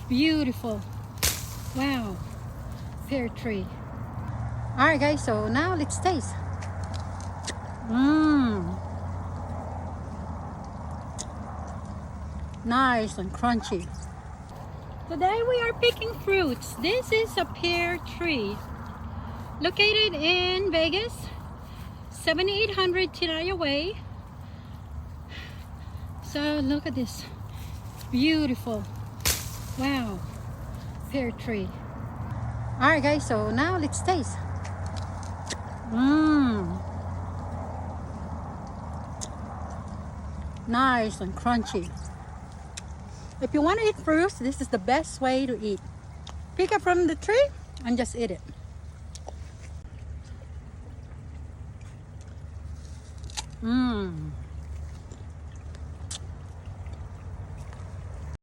Beautiful. Wow. Pear tree. Alright guys, so now let's taste. Nice and crunchy. Today we are picking fruits. This is a pear tree located in Vegas, 7800 Tenaya Way. So look at this. Beautiful. Wow. Pear tree. Alright guys, so now let's taste. Nice and crunchy. If you want to eat fruits, this is the best way to eat. Pick it from the tree and just eat it.